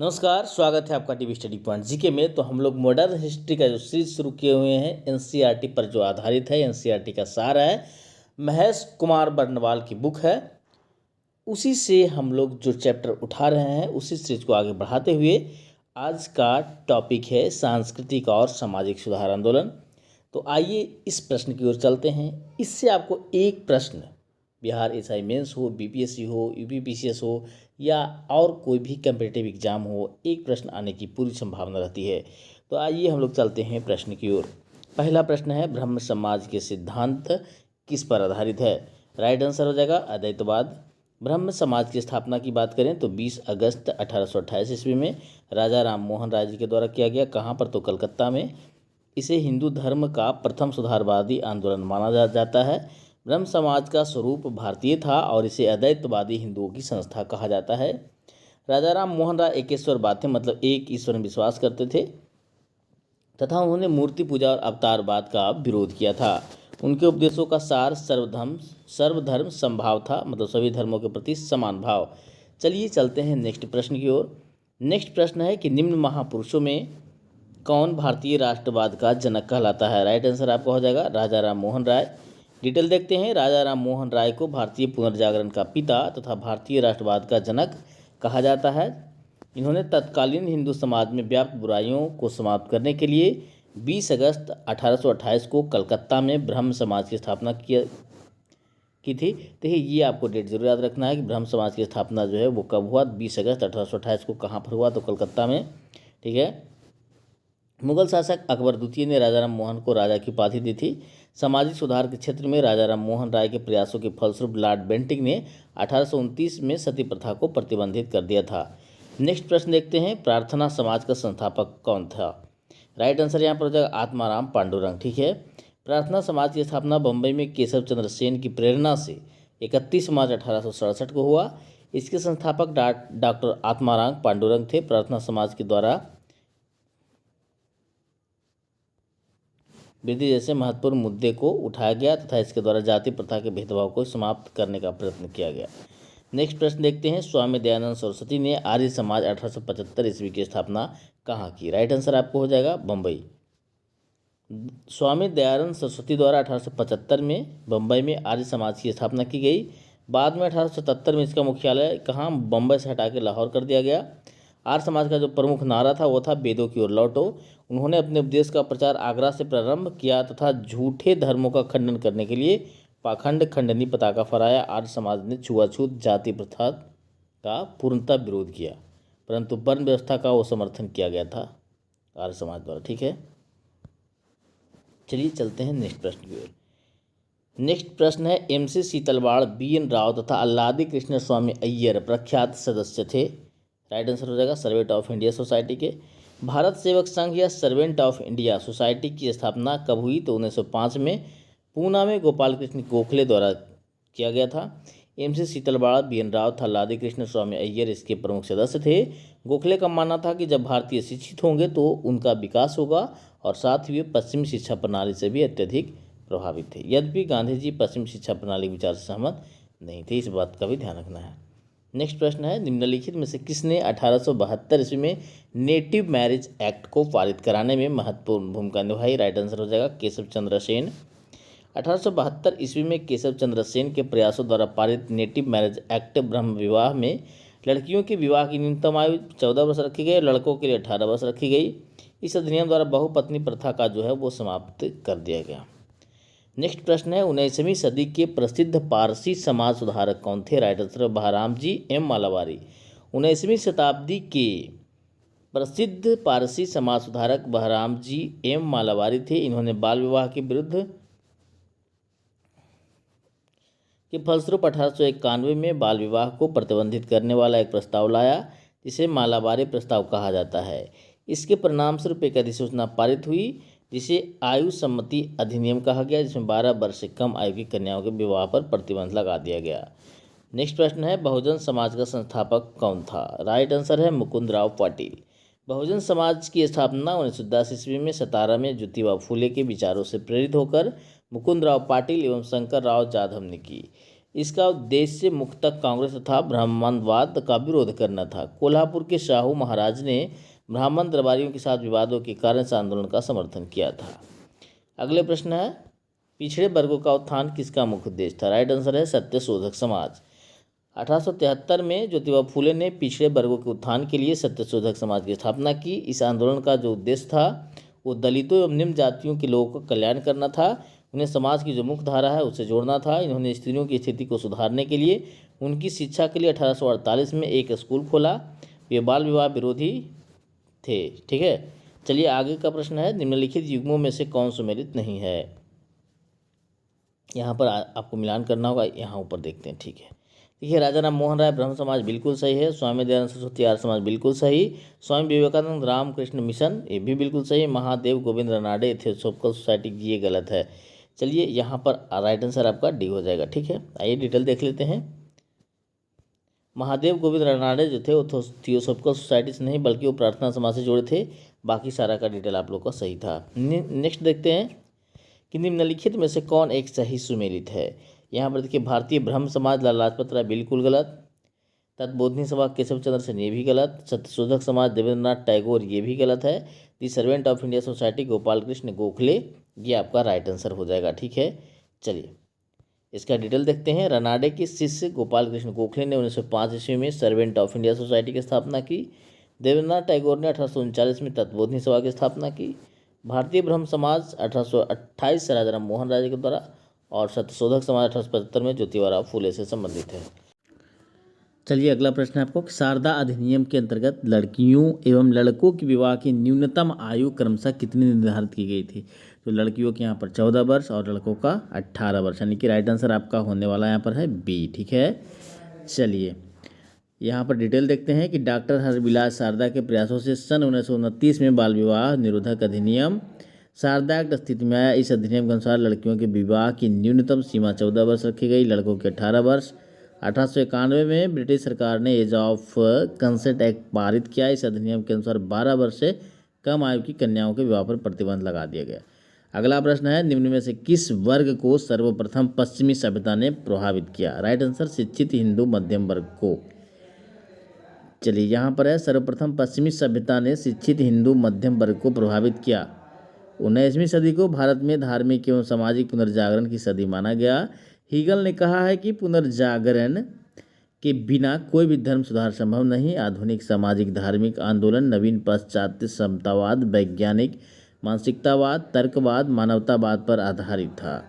नमस्कार, स्वागत है आपका टीवी स्टडी पॉइंट जीके में। तो हम लोग मॉडर्न हिस्ट्री का जो सीरीज शुरू किए हुए हैं एनसीईआरटी पर जो आधारित है, एनसीईआरटी का सार है, महेश कुमार बर्नवाल की बुक है। उसी से हम लोग जो चैप्टर उठा रहे हैं उसी सीरीज को आगे बढ़ाते हुए आज का टॉपिक है सांस्कृतिक और सामाजिक सुधार आंदोलन। तो आइए इस प्रश्न की ओर चलते हैं। इससे आपको एक प्रश्न बिहार एसआई मेंस हो, बीपीएससी हो, यूपीपीसीएस हो या और कोई भी कम्पिटिटिव एग्जाम हो, एक प्रश्न आने की पूरी संभावना रहती है। तो आइए हम लोग चलते हैं प्रश्न की ओर। पहला प्रश्न है, ब्रह्म समाज के सिद्धांत किस पर आधारित है? राइट आंसर हो जाएगा अद्वैतवाद। ब्रह्म समाज की स्थापना की बात करें तो 20 अगस्त 1828 ईस्वी में राजा राम मोहन राय जी के द्वारा किया गया। कहाँ पर? तो कलकत्ता में। इसे हिंदू धर्म का प्रथम सुधारवादी आंदोलन माना जाता है। ब्रह्म समाज का स्वरूप भारतीय था और इसे अद्वैतवादी हिंदुओं की संस्था कहा जाता है। राजा राम मोहन राय एकेश्वरवाद थे, मतलब एक ईश्वर में विश्वास करते थे तथा उन्होंने मूर्ति पूजा और अवतारवाद का विरोध किया था। उनके उपदेशों का सार सर्वधर्म समभाव था, मतलब सभी धर्मों के प्रति समान भाव। चलिए चलते हैं नेक्स्ट प्रश्न की ओर। नेक्स्ट प्रश्न है कि निम्न महापुरुषों में कौन भारतीय राष्ट्रवाद का जनक कहलाता है? राइट आंसर आपका हो जाएगा राजा राम मोहन राय। डिटेल देखते हैं। राजा राम मोहन राय को भारतीय पुनर्जागरण का पिता तथा भारतीय राष्ट्रवाद का जनक कहा जाता है। इन्होंने तत्कालीन हिंदू समाज में व्याप्त बुराइयों को समाप्त करने के लिए 20 अगस्त 1828 को कलकत्ता में ब्रह्म समाज की स्थापना की थी। तो ये आपको डेट जरूर याद रखना है कि ब्रह्म समाज की स्थापना जो है वो कब हुआ? 20 अगस्त 1828 को। कहाँ पर हुआ? तो कलकत्ता में। ठीक है। मुगल शासक अकबर द्वितीय ने राजा राम मोहन को राजा की उपाधि दी थी। सामाजिक सुधार के क्षेत्र में राजा राम मोहन राय के प्रयासों के फलस्वरूप लॉर्ड बेंटिंक ने 1829 में सती प्रथा को प्रतिबंधित कर दिया था। नेक्स्ट प्रश्न देखते हैं, प्रार्थना समाज का संस्थापक कौन था? राइट आंसर यहाँ पर हो जाएगा आत्माराम पांडुरंग। ठीक है। प्रार्थना समाज की स्थापना बम्बई में केशव चंद्र सेन की प्रेरणा से 31 मार्च 1867 को हुआ। इसके संस्थापक डॉक्टर आत्माराम पांडुरंग थे। प्रार्थना समाज के द्वारा वृद्धि जैसे महत्वपूर्ण मुद्दे को उठाया गया तथा इसके द्वारा जाति प्रथा के भेदभाव को समाप्त करने का प्रयत्न किया गया। नेक्स्ट प्रश्न देखते हैं, स्वामी दयानंद सरस्वती ने आर्य समाज 1875 ईस्वी की स्थापना कहाँ की? राइट आंसर आपको हो जाएगा बम्बई। स्वामी दयानंद सरस्वती द्वारा 1875 में बम्बई में आर्य समाज की स्थापना की गई। बाद में 1877 में इसका मुख्यालय कहाँ? बम्बई से हटा के लाहौर कर दिया गया। आर्य समाज का जो प्रमुख नारा था वो था वेदों की ओर लौटो। उन्होंने अपने उपदेश का प्रचार आगरा से प्रारंभ किया तथा झूठे धर्मों का खंडन करने के लिए पाखंड खंडनी पताका फहराया। आर्य समाज ने छुआछूत जाति प्रथा का पूर्णतः विरोध किया, परंतु वर्ण व्यवस्था का वो समर्थन किया गया था आर्य समाज द्वारा। ठीक है। चलिए चलते हैं नेक्स्ट प्रश्न की ओर। नेक्स्ट प्रश्न है, एमसी सीतलवाड़, बीएन राव तथा अल्लादी कृष्ण स्वामी अय्यर प्रख्यात सदस्य थे। राइट आंसर हो जाएगा सर्वेंट ऑफ इंडिया सोसाइटी के। भारत सेवक संघ या सर्वेंट ऑफ इंडिया सोसाइटी की स्थापना कब हुई? तो 1905 में पूना में गोपाल कृष्ण गोखले द्वारा किया गया था। एमसी सीतलवाड़, बीएन राव तथा अल्लादी कृष्ण स्वामी अय्यर इसके प्रमुख सदस्य थे। गोखले का मानना था कि जब भारतीय शिक्षित होंगे तो उनका विकास होगा और साथ ही वे पश्चिमी शिक्षा प्रणाली से भी अत्यधिक प्रभावित थे। यद्यपि गांधी जी पश्चिमी शिक्षा प्रणाली के विचार से सहमत नहीं थे, इस बात का भी ध्यान रखना है। नेक्स्ट प्रश्न है, निम्नलिखित में से किसने 1872 ईस्वी में नेटिव मैरिज एक्ट को पारित कराने में महत्वपूर्ण भूमिका निभाई? राइट आंसर हो जाएगा केशव चंद्र सेन। 1872 ईस्वी में केशव चंद्र सेन के प्रयासों द्वारा पारित नेटिव मैरिज एक्ट ब्रह्म विवाह में लड़कियों के विवाह की न्यूनतम आयु 14 वर्ष रखी गई, लड़कों के लिए 18 वर्ष रखी गई। इस अधिनियम द्वारा बहुपत्नी प्रथा का जो है वो समाप्त कर दिया गया। नेक्स्ट प्रश्न है, 19वीं सदी के प्रसिद्ध पारसी समाज सुधारक कौन थे? Right answer Behramji M Malabari. 19वीं शताब्दी के प्रसिद्ध पारसी समाज सुधारक बहराम जी एम मालाबारी थे। इन्होंने बाल विवाह के विरुद्ध के फलस्वरूप 1891 में बाल विवाह को प्रतिबंधित करने वाला एक प्रस्ताव लाया, जिसे मालाबारी प्रस्ताव कहा जाता है। इसके परिणामस्वरूप एक अधिसूचना पारित हुई जिसे आयु सम्मति अधिनियम कहा गया, जिसमें 12 वर्ष से कम आयु की कन्याओं के विवाह पर प्रतिबंध लगा दिया गया। नेक्स्ट प्रश्न है, बहुजन समाज का संस्थापक कौन था? राइट आंसर है मुकुंदराव पाटिल। बहुजन समाज की स्थापना 1910 ईस्वी में सतारा में ज्योतिबा फूले के विचारों से प्रेरित होकर मुकुंदराव पाटिल एवं शंकर राव जाधव ने की। इसका उद्देश्य मुख्यतः कांग्रेस तथा ब्राह्मणवाद का विरोध करना था। कोल्हापुर के शाहू महाराज ने ब्राह्मण दरबारियों के साथ विवादों के कारण इस आंदोलन का समर्थन किया था। अगले प्रश्न है, पिछड़े वर्गों का उत्थान किसका मुख्य उद्देश्य था? राइट आंसर है सत्यशोधक समाज। 1873 में ज्योतिबा फूले ने पिछड़े वर्गों के उत्थान के लिए सत्यशोधक समाज की स्थापना की। इस आंदोलन का जो उद्देश्य था वो दलितों एवं निम्न जातियों के लोगों का कल्याण करना था। उन्हें समाज की जो मुख्य धारा है उससे जोड़ना था। इन्होंने स्त्रियों की स्थिति को सुधारने के लिए उनकी शिक्षा के लिए 1848 में एक स्कूल खोला। वे बाल विवाह विरोधी थे। ठीक है, चलिए आगे का प्रश्न है, निम्नलिखित युग्मों में से कौन सुमेलित नहीं है? यहाँ पर आपको मिलान करना होगा, यहाँ ऊपर देखते हैं। ठीक है, देखिए, राजा राम मोहन राय ब्रह्म समाज बिल्कुल सही है। स्वामी दयानंद सरस्वती आर्य समाज बिल्कुल सही। स्वामी विवेकानंद रामकृष्ण मिशन ये भी बिल्कुल सही। महादेव गोविंद रनाडे थियोसॉफिकल सोसाइटी ये गलत है। चलिए यहाँ पर राइट आंसर आपका डी हो जाएगा। ठीक है, आइए डिटेल देख लेते हैं। महादेव गोविंद रनाडे जो थे वो थियोसॉफिकल सोसाइटी से नहीं बल्कि वो प्रार्थना समाज से जुड़े थे। बाकी सारा का डिटेल आप लोग का सही था। नेक्स्ट देखते हैं कि निम्नलिखित में से कौन एक सही सुमेलित है? यहाँ पर देखिए, भारतीय ब्रह्म समाज लाला लाजपत राय बिल्कुल गलत। तत्बोधनी सभा केशव चंद्र सेन ये भी गलत। सत्यशोधक समाज देवेंद्रनाथ टैगोर ये भी गलत है। The servant of India society Gopal Krishna Gokhale ये आपका राइट आंसर हो जाएगा। ठीक है, चलिए इसका डिटेल देखते हैं। रनाडे के शिष्य गोपाल कृष्ण गोखले ने 1905 ईस्वी में सर्वेंट ऑफ इंडिया सोसाइटी की स्थापना की। देवेंद्रनाथ टैगोर ने 1839 में तत्बोधनी सभा की स्थापना की। भारतीय ब्रह्म समाज 1828 से राजा राम मोहन राय के द्वारा और सत्यशोधक समाज 1875 में ज्योतिबा फूले से संबंधित है। चलिए अगला प्रश्न है आपको, शारदा अधिनियम के अंतर्गत लड़कियों एवं लड़कों के विवाह की न्यूनतम आयु क्रमशः कितनी निर्धारित की गई थी? तो लड़कियों के यहाँ पर 14 वर्ष और लड़कों का 18 वर्ष, यानी कि राइट आंसर आपका होने वाला यहाँ पर है बी। ठीक है, चलिए यहाँ पर डिटेल देखते हैं कि डॉक्टर हरविलास शारदा के प्रयासों से सन 1929 में बाल विवाह निरोधक अधिनियम शारदा एक्ट अस्तित्व में आया। इस अधिनियम के अनुसार लड़कियों के विवाह की न्यूनतम सीमा 14 वर्ष रखी गई, लड़कों के 18 वर्ष। 1891 में ब्रिटिश सरकार ने एज ऑफ कंसेंट एक्ट पारित किया। इस अधिनियम के अनुसार 12 वर्ष से कम आयु की कन्याओं के विवाह पर प्रतिबंध लगा दिया गया। अगला प्रश्न है, निम्न में से किस वर्ग को सर्वप्रथम पश्चिमी सभ्यता ने प्रभावित किया? राइट आंसर शिक्षित हिंदू मध्यम वर्ग को। चलिए यहाँ पर है, सर्वप्रथम पश्चिमी सभ्यता ने शिक्षित हिंदू मध्यम वर्ग को प्रभावित किया। 19वीं सदी को भारत में धार्मिक एवं सामाजिक पुनर्जागरण की सदी माना गया। हीगल ने कहा है कि पुनर्जागरण के बिना कोई भी धर्म सुधार संभव नहीं। आधुनिक सामाजिक धार्मिक आंदोलन नवीन पाश्चात्य समतावाद, वैज्ञानिक मानसिकतावाद, तर्कवाद, मानवतावाद पर आधारित था।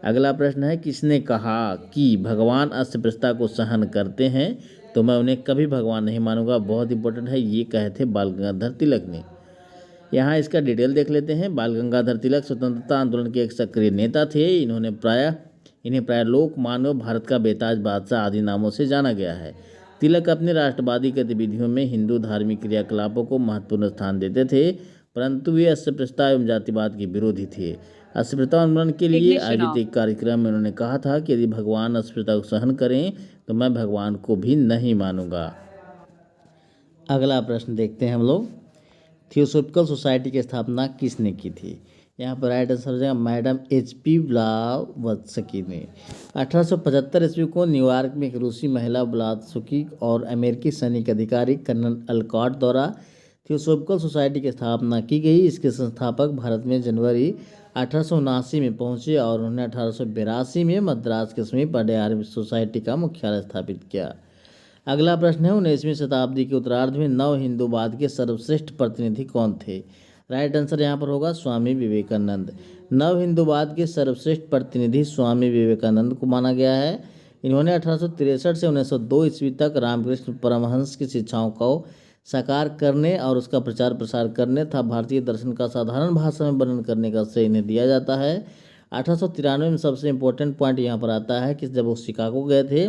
अगला प्रश्न है, किसने कहा कि भगवान अस्पृश्यता को सहन करते हैं तो मैं उन्हें कभी भगवान नहीं मानूंगा? बहुत इंपॉर्टेंट है, ये कहे थे बाल गंगाधर तिलक ने। यहाँ इसका डिटेल देख लेते हैं। बाल गंगाधर तिलक स्वतंत्रता आंदोलन के एक सक्रिय नेता थे। इन्हें प्राय लोक मानव, भारत का बेताज बादशाह आदि नामों से जाना गया है। तिलक अपने राष्ट्रवादी गतिविधियों में हिंदू धार्मिक क्रियाकलापों को महत्वपूर्ण स्थान देते थे, परंतु वे अस्पृश्यता एवं जातिवाद के विरोधी थे। अस्पृश्यता आंदोलन के लिए आयोजित एक कार्यक्रम में उन्होंने कहा था कि यदि भगवान अस्पृश्यता को सहन करें तो मैं भगवान को भी नहीं मानूंगा। अगला प्रश्न देखते हैं हम लोग, थियोसॉफिकल सोसाइटी की स्थापना किसने की थी? यहाँ पर राइट आंसर हो जाएगा मैडम HP ब्लावत्स्की ने। 1875 ईस्वी को न्यूयॉर्क में एक रूसी महिला ब्लावत्स्की और अमेरिकी सैनिक अधिकारी कर्नल अलकॉट द्वारा थियोसॉफिकल सोसाइटी की स्थापना की गई। इसके संस्थापक भारत में जनवरी 1879 में पहुंचे और उन्होंने 1882 में मद्रास के समीप अडयार सोसाइटी का मुख्यालय स्थापित किया। अगला प्रश्न है, 19वीं शताब्दी के उत्तरार्ध में नव हिंदूवाद के सर्वश्रेष्ठ प्रतिनिधि कौन थे? राइट आंसर यहाँ पर होगा स्वामी विवेकानंद। नव हिंदूवाद के सर्वश्रेष्ठ प्रतिनिधि स्वामी विवेकानंद को माना गया है। इन्होंने 1863 से 1902 ईस्वी तक रामकृष्ण परमहंस की शिक्षाओं को साकार करने और उसका प्रचार प्रसार करने तथा भारतीय दर्शन का साधारण भाषा में वर्णन करने का श्रेय इन्हें दिया जाता है। 1893 में सबसे इम्पोर्टेंट पॉइंट यहाँ पर आता है कि जब वो शिकागो गए थे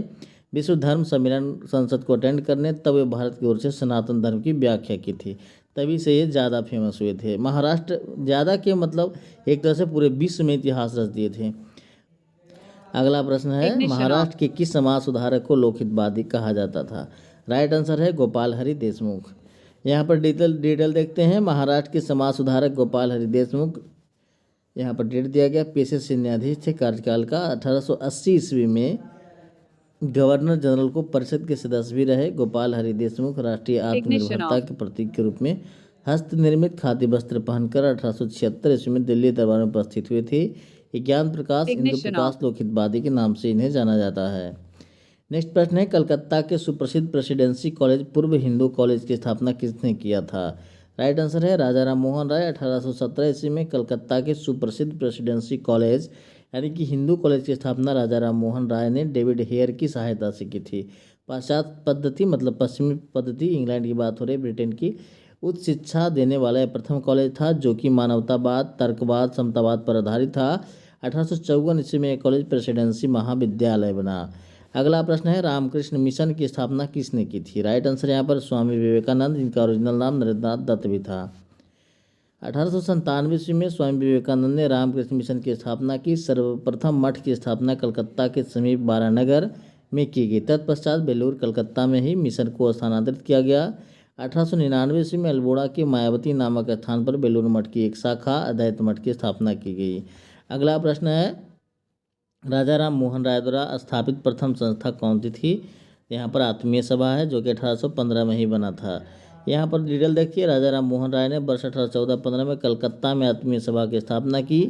विश्व धर्म सम्मेलन संसद को अटेंड करने, तब वे भारत की ओर से सनातन धर्म की व्याख्या की थी, तभी से ये ज़्यादा फेमस हुए थे। महाराष्ट्र ज़्यादा के मतलब एक तरह से पूरे विश्व में इतिहास रच दिए थे। अगला प्रश्न है, महाराष्ट्र के किस समाज सुधारक को लोकहितवादी कहा जाता था? राइट आंसर है गोपाल हरि देशमुख। यहाँ पर डिटेल देखते हैं। महाराष्ट्र के समाज सुधारक गोपाल हरि देशमुख, यहाँ पर डेट दिया गया, पेशे से न्यायाधीश थे, कार्यकाल का 1880 ईस्वी में गवर्नर जनरल को परिषद के सदस्य भी रहे। गोपाल हरि देशमुख राष्ट्रीय आत्मनिर्भरता के प्रतीक के रूप में हस्त निर्मित खादी वस्त्र पहनकर 1876 ईस्वी में दिल्ली दरबार में उपस्थित हुए थे। ज्ञान प्रकाश, इंदु प्रकाश लोकहितवादी के नाम से इन्हें जाना जाता है। नेक्स्ट प्रश्न है, कलकत्ता के सुप्रसिद्ध प्रेसिडेंसी कॉलेज पूर्व हिंदू कॉलेज की स्थापना किसने किया था? राइट आंसर है राजा राम मोहन राय। 1817 ईस्वी में कलकत्ता के सुप्रसिद्ध प्रेसिडेंसी कॉलेज यानी कि हिंदू कॉलेज की स्थापना राजा राम मोहन राय ने डेविड हेयर की सहायता से की थी। पाश्चात्य पद्धति मतलब पश्चिमी पद्धति, इंग्लैंड की बात हो रही है, ब्रिटेन की, उच्च शिक्षा देने वाला यह प्रथम कॉलेज था जो कि मानवतावाद, तर्कवाद, समतावाद पर आधारित था। 1854 ईस्वी में यह कॉलेज प्रेसिडेंसी महाविद्यालय बना। अगला प्रश्न है, रामकृष्ण मिशन की स्थापना किसने की थी? राइट आंसर यहाँ पर स्वामी विवेकानंद, जिनका ओरिजिनल नाम नरेंद्रनाथ दत्त भी था। 1897 ईस्वी में स्वामी विवेकानंद ने रामकृष्ण मिशन की स्थापना की। सर्वप्रथम मठ की स्थापना कलकत्ता के समीप बारानगर में की गई। तत्पश्चात बेलूर कलकत्ता में ही मिशन को स्थानांतरित किया गया। 1899 ईस्वी में अल्मोड़ा के मायावती नामक स्थान पर बेलूर मठ की एक शाखा अद्वैत मठ की स्थापना की गई। अगला प्रश्न है, राजा राम मोहन राय द्वारा स्थापित प्रथम संस्था कौन सी थी? यहाँ पर आत्मीय सभा है जो कि 1815 में ही बना था। यहाँ पर डिटेल देखिए, राजा राम मोहन राय ने वर्ष 1814-15 में कलकत्ता में आत्मीय सभा की स्थापना की।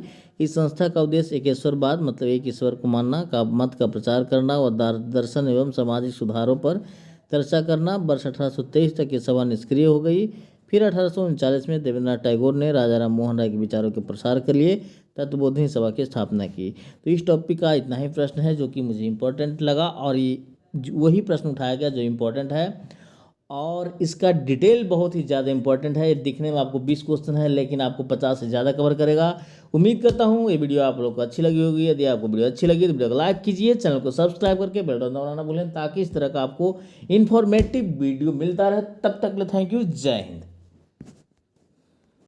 इस संस्था का उद्देश्य एकेश्वरवाद मतलब एक ईश्वर को मानना का मत का प्रचार करना और दर्शन एवं सामाजिक सुधारों पर चर्चा करना। वर्ष 1823 तक ये सभा निष्क्रिय हो गई। फिर 1839 में देवेंद्रनाथ टैगोर ने राजा राम मोहन राय के विचारों के प्रसार के लिए तत्वबोधिनी सभा की स्थापना की। तो इस टॉपिक का इतना ही प्रश्न है जो कि मुझे इम्पोर्टेंट लगा और ये वही प्रश्न उठाया गया जो इम्पोर्टेंट है और इसका डिटेल बहुत ही ज़्यादा इंपॉर्टेंट है। दिखने में आपको 20 क्वेश्चन है लेकिन आपको 50 से ज़्यादा कवर करेगा। उम्मीद करता हूँ ये वीडियो आप लोग को अच्छी लगी होगी। यदि आपको वीडियो अच्छी लगी तो वीडियो को लाइक कीजिए, चैनल को सब्सक्राइब करके बेल आइकन दबाना ना भूलें ताकि इस तरह का आपको इन्फॉर्मेटिव वीडियो मिलता रहे। तब तक के लिए थैंक यू, जय हिंद।